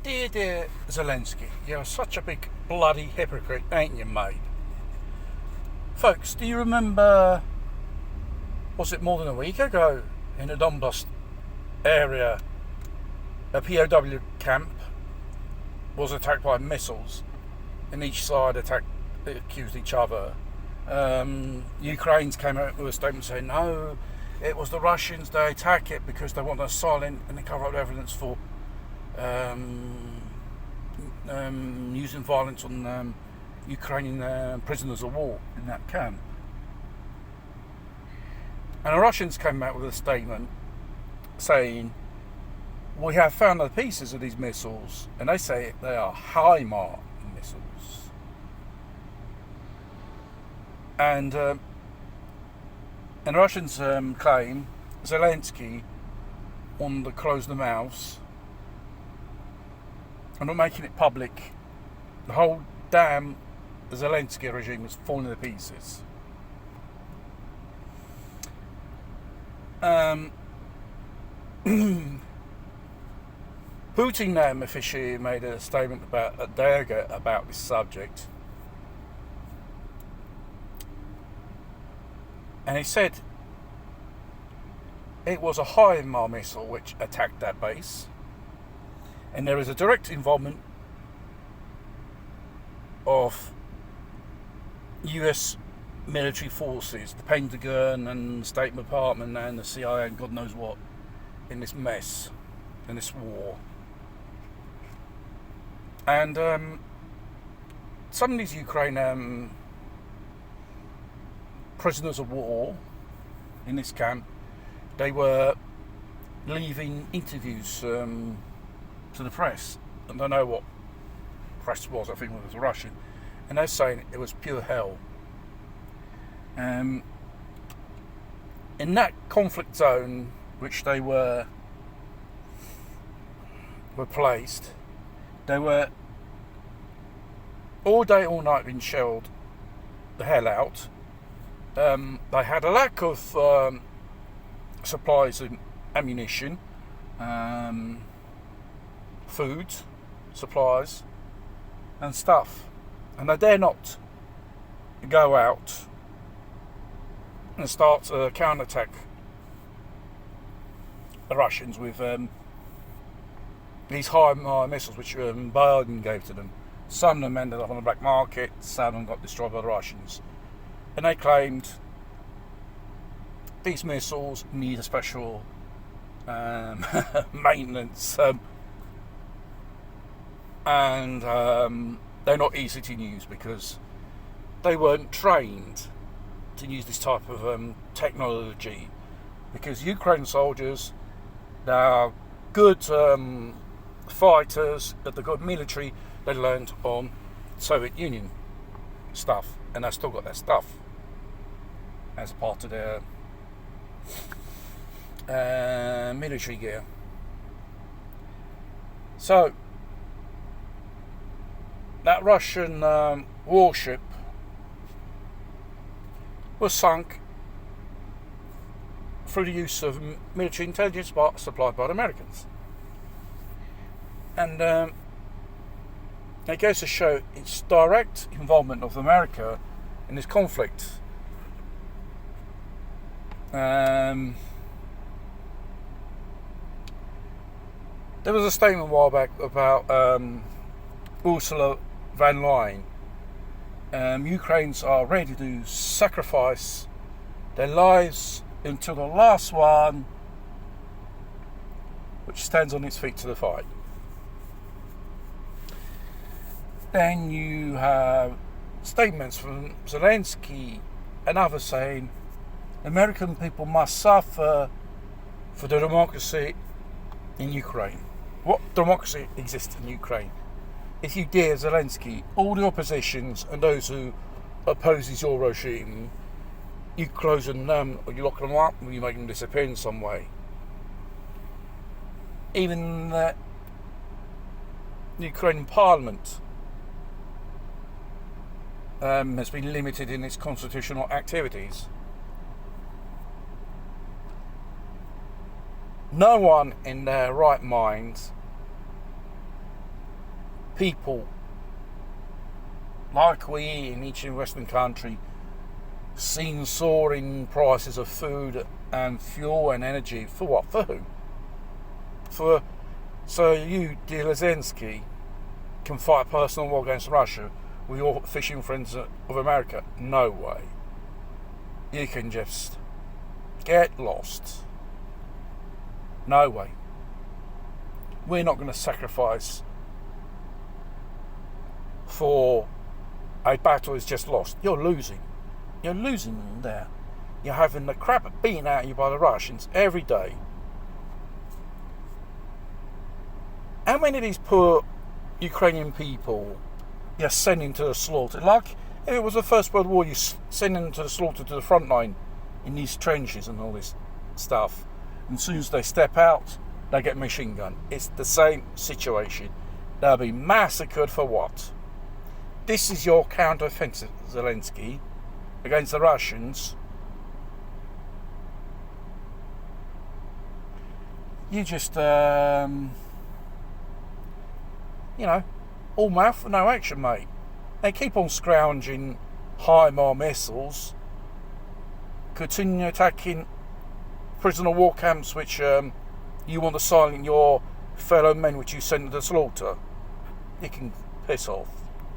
Dear Zelensky, you're such a big bloody hypocrite, ain't you, mate? Folks, do you remember, was it more than a week ago, in the Donbass area, a POW camp was attacked by missiles, and each side accused each other. Ukraine's came out with a statement saying, no, it was the Russians, they attack it because they want to silent and they cover up evidence for using violence on Ukrainian prisoners of war in that camp. And the Russians came out with a statement saying, we have found the pieces of these missiles, and they say they are HIMARS missiles. And the Russians claim Zelensky wanted to close the mouths and not making it public. The whole damn Zelensky regime was falling to pieces. Putin officially made a statement about a day ago about this subject, and he said it was a HIMARS missile which attacked that base, and there is a direct involvement of US military forces, the Pentagon and the State Department and the CIA and God knows what, in this mess, in this war. And some of these Ukraine prisoners of war in this camp, they were leaving interviews to the press. I don't know what press was, I think it was Russian, and they're saying it was pure hell. In that conflict zone which they were placed, they were all day, all night being shelled the hell out. They had a lack of supplies of ammunition, food, supplies and stuff, and they dare not go out and start a counterattack the Russians with these HIMARS missiles which Biden gave to them. Some of them ended up on the black market, some of them got destroyed by the Russians, and they claimed these missiles need a special maintenance, and they're not easy to use because they weren't trained to use this type of technology, because Ukraine soldiers, they are good fighters, but the good military they learned on Soviet Union stuff, and they still got that stuff as a part of their military gear. So that Russian warship was sunk through the use of military intelligence supplied by the Americans. And it goes to show its direct involvement of America in this conflict. There was a statement a while back about Ursula von der Leyen. Ukrainians are ready to sacrifice their lives until the last one which stands on its feet to the fight. Then you have statements from Zelensky and others saying American people must suffer for the democracy in Ukraine. What democracy exists in Ukraine? If you dare, Zelensky, all the oppositions and those who opposes your regime, you close them down, or you lock them up, or you make them disappear in some way. Even the Ukrainian parliament has been limited in its constitutional activities. No one in their right mind people like we in each Western country seen soaring prices of food and fuel and energy. For what? For who? So you, dear Zelensky, can fight a personal war against Russia with your fishing friends of America? No way. You can just get lost. No way. We're not going to sacrifice for a battle is just lost. You're losing. You're losing there. You're having the crap beaten out of you by the Russians every day. How many of these poor Ukrainian people you're sending to the slaughter? Like if it was the First World War, you're sending them to the slaughter, to the front line in these trenches and all this stuff. And as soon as they step out, they get machine gun. It's the same situation. They'll be massacred for what? This is your counter-offensive, Zelensky, against the Russians. You just, all mouth, no action, mate. They keep on scrounging HIMARS missiles, continue attacking prisoner war camps, which you want to silence your fellow men, which you send to the slaughter. You can piss off.